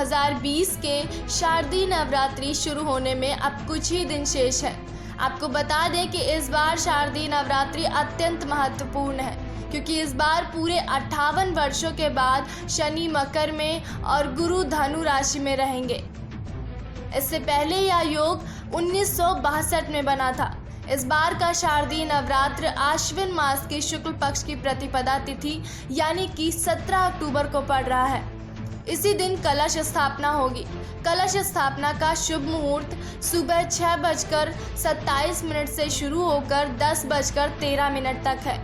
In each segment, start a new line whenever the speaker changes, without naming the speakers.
2020 के शारदीय नवरात्रि शुरू होने में अब कुछ ही दिन शेष है। आपको बता दें कि इस बार शारदीय नवरात्रि अत्यंत महत्वपूर्ण है, क्योंकि इस बार पूरे 58 वर्षों के बाद शनि मकर में और गुरु धनु राशि में रहेंगे। इससे पहले यह योग 1962 में बना था। इस बार का शारदीय नवरात्र आश्विन मास की शुक्ल पक्ष की प्रतिपदा तिथि यानी कि 17 अक्टूबर को पड़ रहा है। इसी दिन कलश स्थापना होगी। कलश स्थापना का शुभ मुहूर्त सुबह 6:27 से शुरू होकर 10:13 तक है।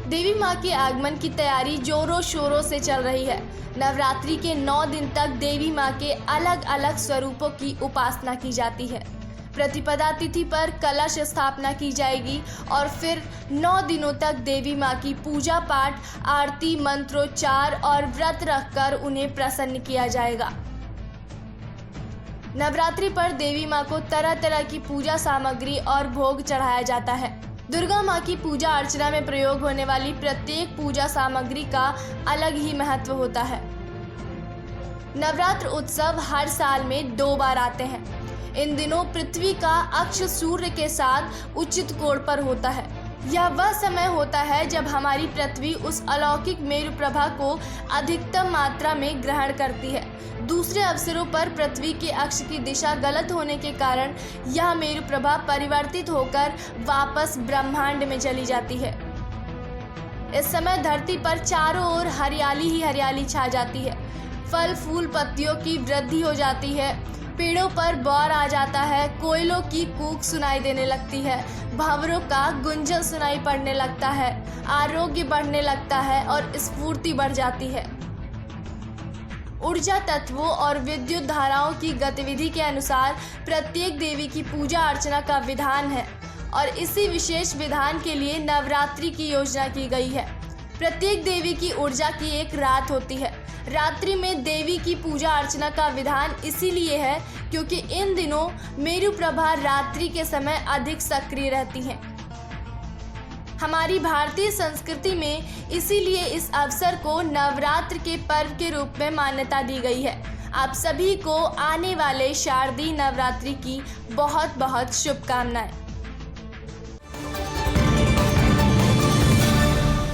देवी माँ के आगमन की तैयारी जोरों शोरों से चल रही है। नवरात्रि के 9 दिन तक देवी माँ के अलग अलग स्वरूपों की उपासना की जाती है। प्रतिपदा तिथि पर कलश स्थापना की जाएगी और फिर 9 दिनों तक देवी माँ की पूजा पाठ, आरती, मंत्रोच्चार और व्रत रखकर उन्हें प्रसन्न किया जाएगा। नवरात्रि पर देवी माँ को तरह तरह की पूजा सामग्री और भोग चढ़ाया जाता है। दुर्गा माँ की पूजा अर्चना में प्रयोग होने वाली प्रत्येक पूजा सामग्री का अलग ही महत्व होता है। नवरात्र उत्सव हर साल में 2 बार आते हैं। इन दिनों पृथ्वी का अक्ष सूर्य के साथ उचित कोण पर होता है। यह वह समय होता है जब हमारी पृथ्वी उस अलौकिक मेरु प्रभा को अधिकतम मात्रा में ग्रहण करती है। दूसरे अवसरों पर पृथ्वी के अक्ष की दिशा गलत होने के कारण यह मेरु प्रभा परिवर्तित होकर वापस ब्रह्मांड में चली जाती है। इस समय धरती पर चारों ओर हरियाली ही हरियाली छा जाती है। फल फूल पत्तियों की वृद्धि हो जाती है। पेड़ों पर बौर आ जाता है। कोयलों की कूक सुनाई देने लगती है। भंवरों का गुंजन सुनाई पड़ने लगता है। आरोग्य बढ़ने लगता है और स्फूर्ति बढ़ जाती है। ऊर्जा तत्वों और विद्युत धाराओं की गतिविधि के अनुसार प्रत्येक देवी की पूजा अर्चना का विधान है और इसी विशेष विधान के लिए नवरात्रि की योजना की गई है। प्रत्येक देवी की ऊर्जा की एक रात होती है। रात्रि में देवी की पूजा अर्चना का विधान इसीलिए है क्योंकि इन दिनों मेरु प्रभा रात्रि के समय अधिक सक्रिय रहती हैं। हमारी भारतीय संस्कृति में इसीलिए इस अवसर को नवरात्र के पर्व के रूप में मान्यता दी गई है। आप सभी को आने वाले शारदीय नवरात्रि की बहुत बहुत शुभकामनाएं।